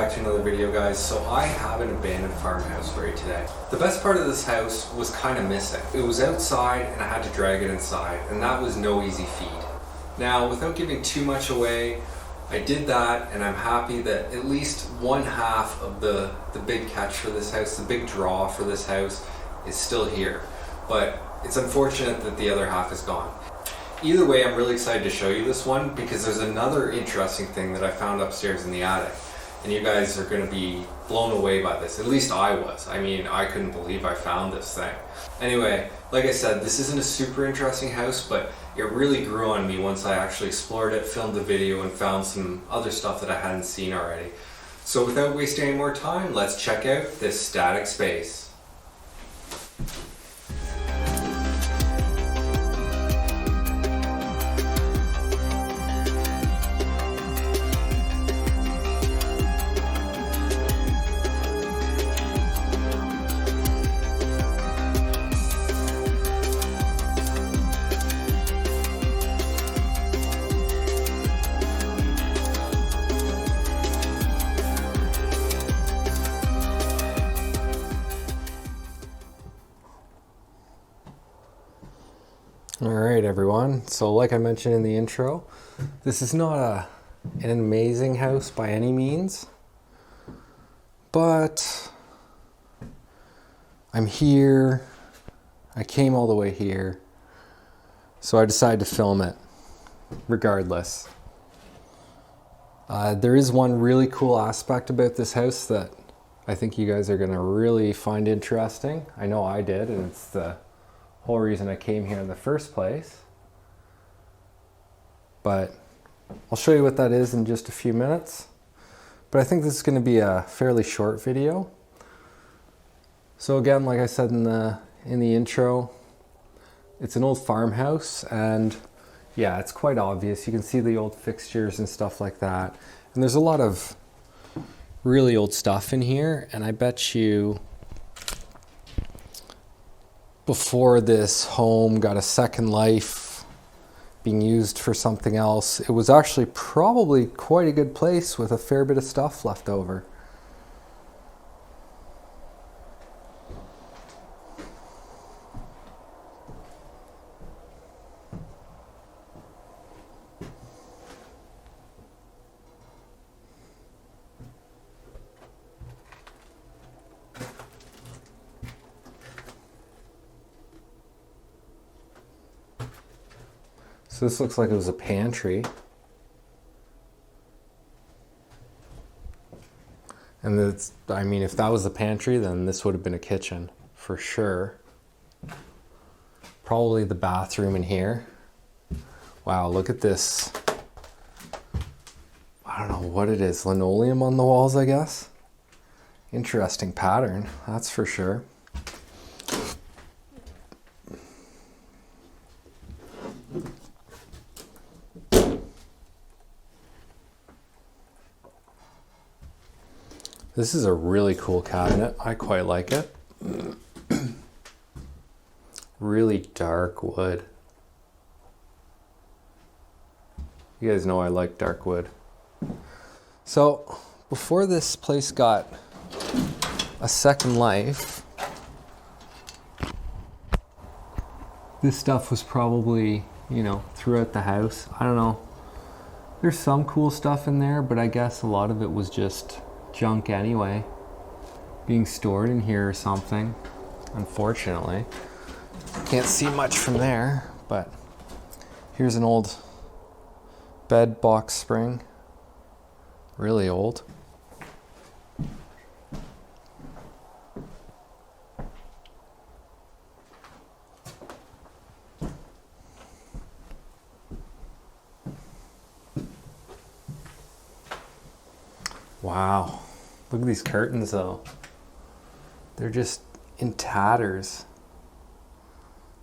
back to another video, guys. So I have an abandoned farmhouse for you today. The best part of this house was kind of missing. It was outside and I had to drag it inside, and that was no easy feat. Now, without giving too much away, I did that, and I'm happy that at least one half of the big catch for this house, the big draw for this house, is still here. But it's unfortunate that the other half is gone. Either way, I'm really excited to show you this one because there's another interesting thing that I found upstairs in the attic. And you guys are going to be blown away by this. At least I was. I mean, I couldn't believe I found this thing. Anyway, like I said, this isn't a super interesting house, but it really grew on me once I actually explored it, filmed the video, and found some other stuff that I hadn't seen already. So without wasting any more time, let's check out this static space. Alright everyone, so like I mentioned in the intro, this is not an amazing house by any means, but I'm here, I came all the way here, so I decided to film it regardless. There is one really cool aspect about this house that I think you guys are going to really find interesting. I know I did, and it's the whole reason I came here in the first place. But I'll show you what that is in just a few minutes. But I think this is going to be a fairly short video. So again, like I said in the intro, it's an old farmhouse, and yeah, it's quite obvious. You can see the old fixtures and stuff like that. And there's a lot of really old stuff in here, and I bet you before this home got a second life, being used for something else, it was actually probably quite a good place with a fair bit of stuff left over. So this looks like it was a pantry. And it's, I mean, if that was the pantry, then this would have been a kitchen for sure. Probably the bathroom in here. Wow, look at this. I don't know what it is, linoleum on the walls, I guess. Interesting pattern, that's for sure. This is a really cool cabinet. I quite like it. Really dark wood. You guys know I like dark wood. So before this place got a second life, this stuff was probably, you know, throughout the house. I don't know. There's some cool stuff in there, but I guess a lot of it was just junk anyway, being stored in here or something, unfortunately. Can't see much from there, but here's an old bed box spring, really old. Wow, look at these curtains though. They're just in tatters.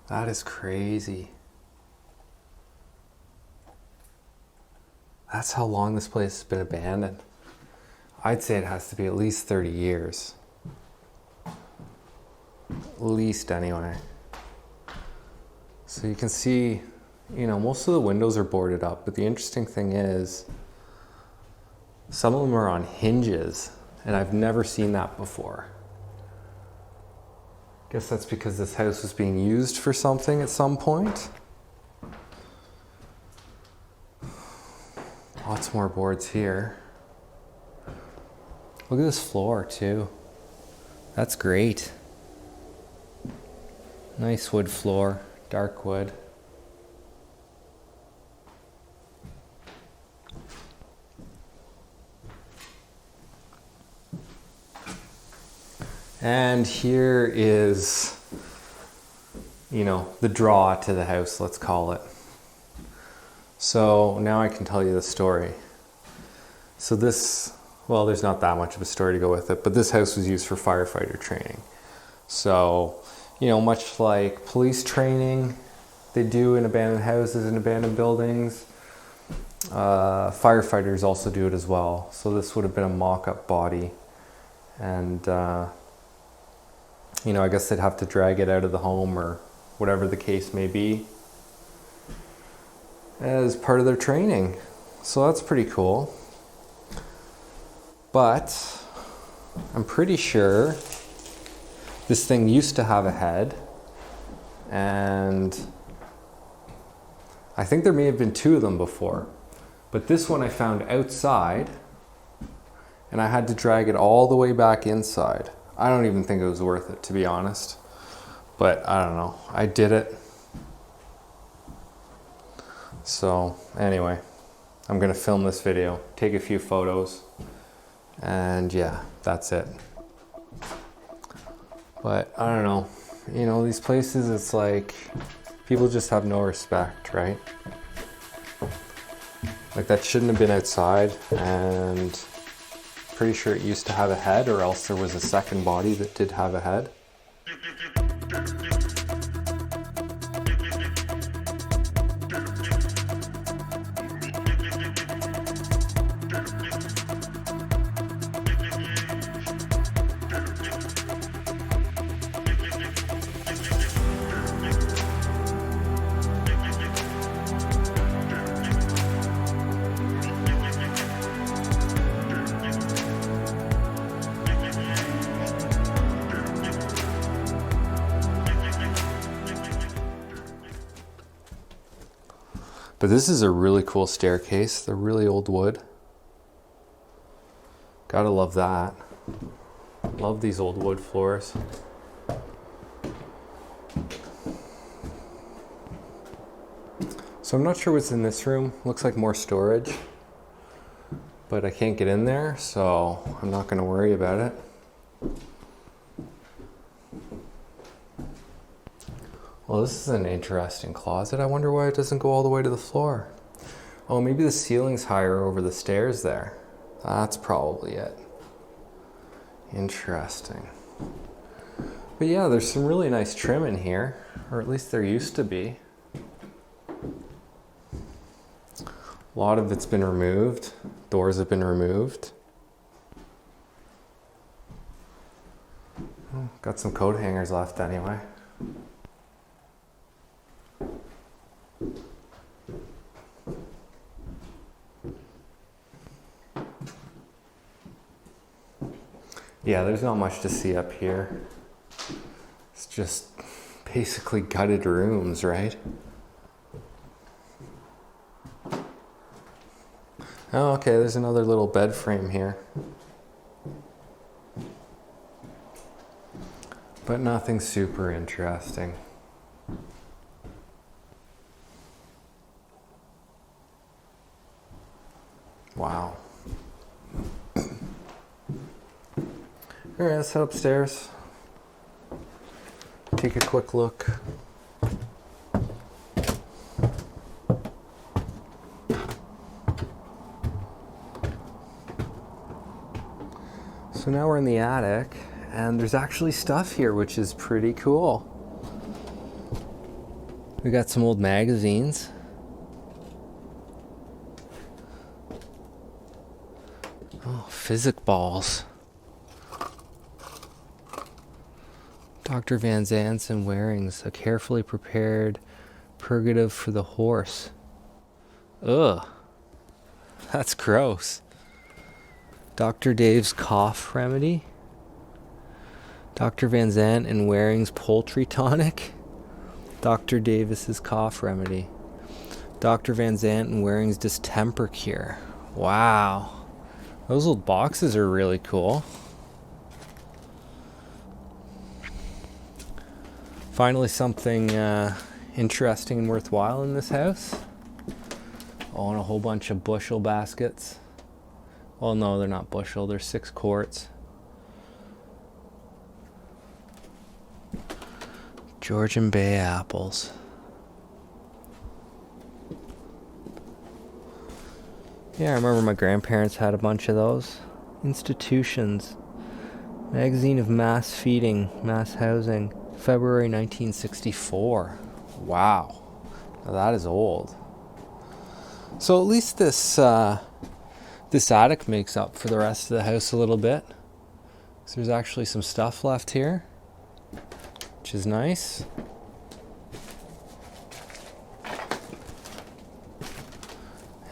That is crazy. That's how long this place has been abandoned. I'd say it has to be at least 30 years. At least anyway. So you can see, you know, most of the windows are boarded up, but the interesting thing is Some of them are on hinges, and I've never seen that before. Guess that's because this house was being used for something at some point. Lots more boards here. Look at this floor too. That's great. Nice wood floor, dark wood. And here is, the draw to the house, let's call it. So now I can tell you the story. So this, well, there's not that much of a story to go with it, but this house was used for firefighter training. So, much like police training they do in abandoned houses and abandoned buildings, firefighters also do it as well. So this would have been a mock-up body, and I guess they'd have to drag it out of the home or whatever the case may be as part of their training. So that's pretty cool. But I'm pretty sure this thing used to have a head, and I think there may have been two of them before, but this one I found outside and I had to drag it all the way back inside. I don't even think it was worth it, to be honest, but I don't know. I did it. So anyway, I'm gonna film this video, take a few photos, and yeah, that's it. But I don't know, these places, it's like people just have no respect, right? Like, that shouldn't have been outside, and pretty sure it used to have a head, or else there was a second body that did have a head. But this is a really cool staircase. They're really old wood. Gotta love that. Love these old wood floors. So I'm not sure what's in this room. Looks like more storage, but I can't get in there, so I'm not gonna worry about it. Well, this is an interesting closet. I wonder why it doesn't go all the way to the floor. Oh, maybe the ceiling's higher over the stairs there. That's probably it. Interesting. But yeah, there's some really nice trim in here, or at least there used to be. A lot of it's been removed. Doors have been removed. Oh, got some coat hangers left anyway. Yeah, there's not much to see up here. It's just basically gutted rooms, right? Oh, okay, there's another little bed frame here. But nothing super interesting. Wow. All right, let's head upstairs. Take a quick look. So now we're in the attic, and there's actually stuff here, which is pretty cool. We got some old magazines. Oh, physic balls. Dr. Van Zanten Waring's A Carefully Prepared Purgative for the Horse. Ugh. That's gross. Dr. Dave's cough remedy. Dr. Van Zandt and Waring's poultry tonic. Dr. Davis's cough remedy. Dr. Van Zandt and Waring's distemper cure. Wow. Those little boxes are really cool. Finally something interesting and worthwhile in this house. Oh, and a whole bunch of bushel baskets. Well, no, they're not bushel. They're 6 quarts. Georgian Bay apples. Yeah, I remember my grandparents had a bunch of those. Institutions. Magazine of Mass Feeding, Mass Housing. February 1964. Wow. Now that is old. So at least this attic makes up for the rest of the house a little bit. So there's actually some stuff left here, which is nice.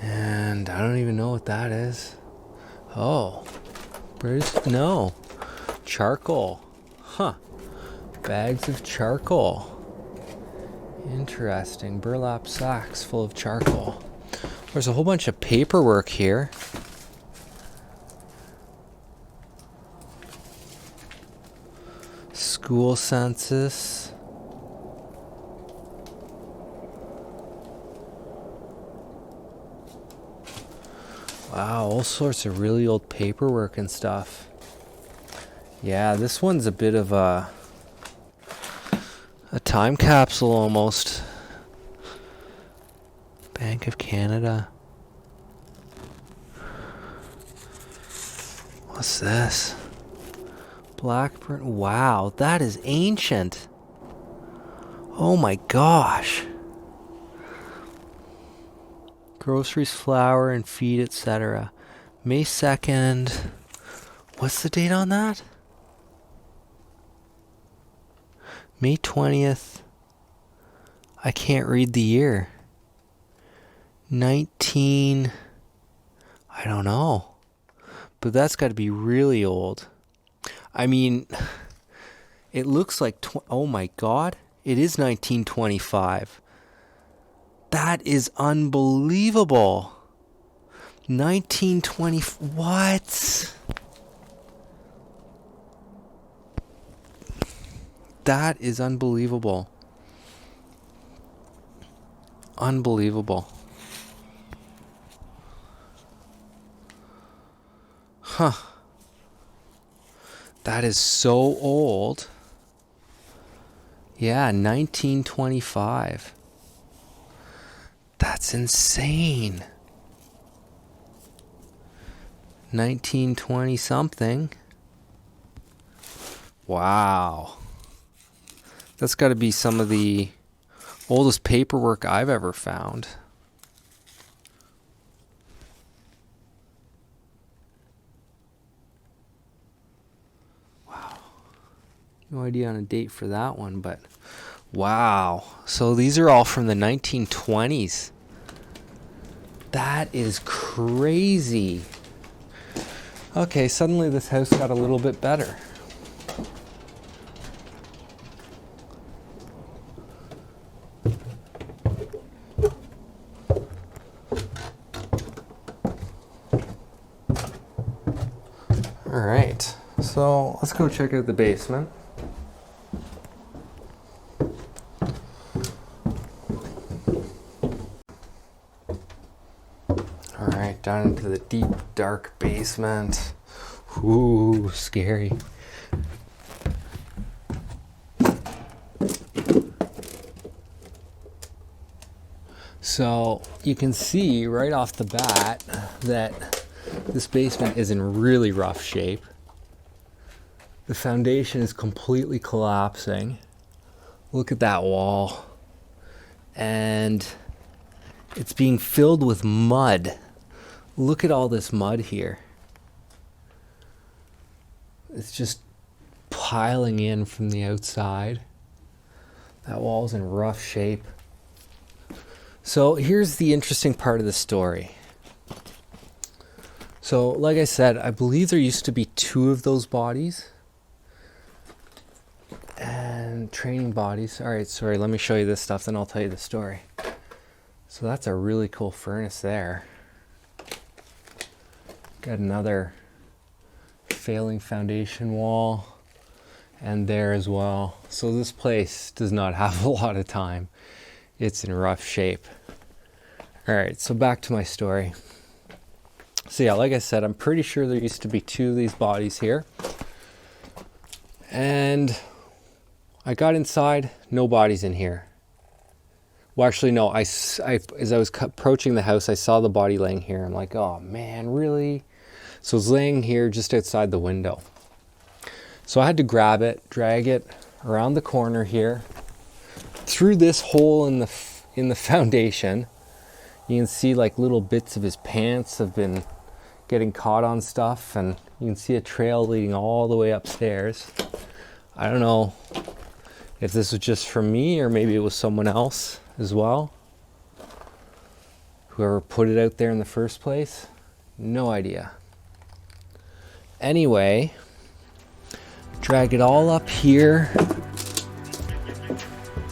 And I don't even know what that is. Oh, no, charcoal. Huh. Bags of charcoal. Interesting. Burlap sacks full of charcoal. There's a whole bunch of paperwork here. School census. Wow, all sorts of really old paperwork and stuff. Yeah, this one's a bit of a time capsule almost. Bank of Canada. What's this? Blackburn. Wow, that is ancient. Oh my gosh. Groceries, flour, and feed, etc. May 2nd. What's the date on that? May 20th. I can't read the year. 19. I don't know. But that's got to be really old. I mean, it looks like... oh my God. It is 1925. That is unbelievable. 1920... what? That is unbelievable. Unbelievable. Huh. That is so old. Yeah, 1925. That's insane. 1920 something. Wow. That's got to be some of the oldest paperwork I've ever found. Wow. No idea on a date for that one, but wow. So these are all from the 1920s. That is crazy. Okay, suddenly this house got a little bit better. Alright, so let's go check out the basement. Alright, down into the deep, dark basement. Ooh, scary. So you can see right off the bat that this basement is in really rough shape. The foundation is completely collapsing. Look at that wall. And it's being filled with mud. Look at all this mud here. It's just piling in from the outside. That wall's in rough shape. So here's the interesting part of the story. So, like I said, I believe there used to be 2 of those bodies. And training bodies. Alright, sorry, let me show you this stuff, then I'll tell you the story. So that's a really cool furnace there. Got another failing foundation wall. And there as well. So this place does not have a lot of time. It's in rough shape. Alright, so back to my story. So yeah, like I said, I'm pretty sure there used to be 2 of these bodies here. And I got inside, no bodies in here. Well, actually, no, as I was approaching the house, I saw the body laying here. I'm like, oh man, really? So it was laying here just outside the window. So I had to grab it, drag it around the corner here, through this hole in the foundation. You can see like little bits of his pants have been getting caught on stuff, and you can see a trail leading all the way upstairs. I don't know if this was just from me or maybe it was someone else as well. Whoever put it out there in the first place, no idea. Anyway, drag it all up here,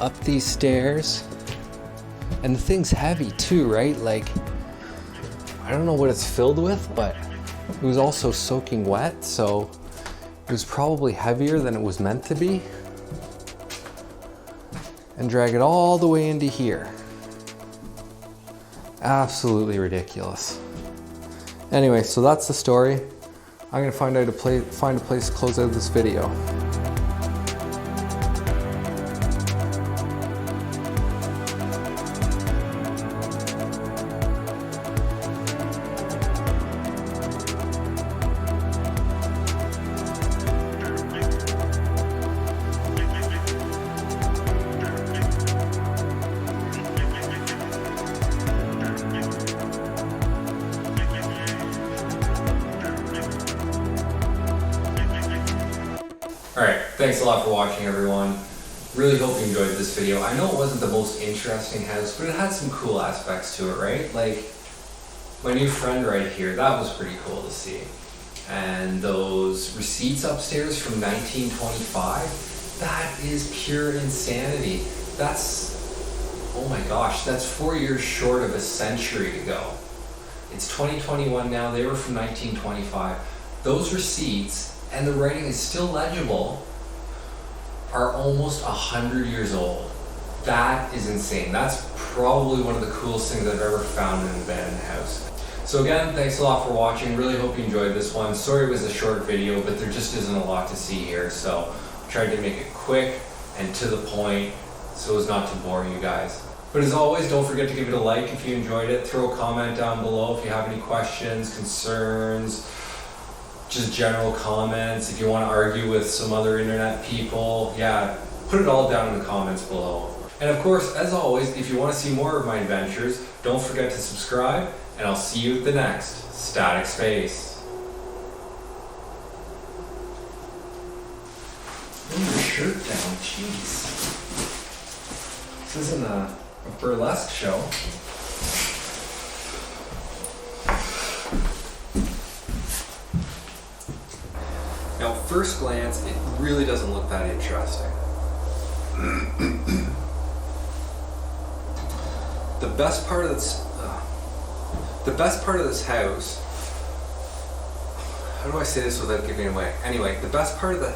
up these stairs. And the thing's heavy too, right? Like, I don't know what it's filled with, but it was also soaking wet, so it was probably heavier than it was meant to be. And drag it all the way into here. Absolutely ridiculous. Anyway, so that's the story. I'm gonna find a place to close out this video. Alright, thanks a lot for watching, everyone. Really hope you enjoyed this video. I know it wasn't the most interesting house, but it had some cool aspects to it, right? Like, my new friend right here, that was pretty cool to see. And those receipts upstairs from 1925, that is pure insanity. That's, oh my gosh, that's 4 years short of a century ago. It's 2021 now, they were from 1925. Those receipts, and the writing is still legible, are almost 100 years old. That is insane. That's probably one of the coolest things I've ever found in an abandoned house. So again, thanks a lot for watching. Really hope you enjoyed this one. Sorry it was a short video, but there just isn't a lot to see here, so I tried to make it quick and to the point so as not to bore you guys. But as always, don't forget to give it a like if you enjoyed it. Throw a comment down below if you have any questions, concerns, just general comments. If you want to argue with some other internet people, yeah, put it all down in the comments below. And of course, as always, if you want to see more of my adventures, don't forget to subscribe, and I'll see you at the next Static Space. Bring your shirt down, jeez. This isn't a burlesque show. Now, at first glance, it really doesn't look that interesting. The best part of this house, how do I say this without giving it away? Anyway, the best part of the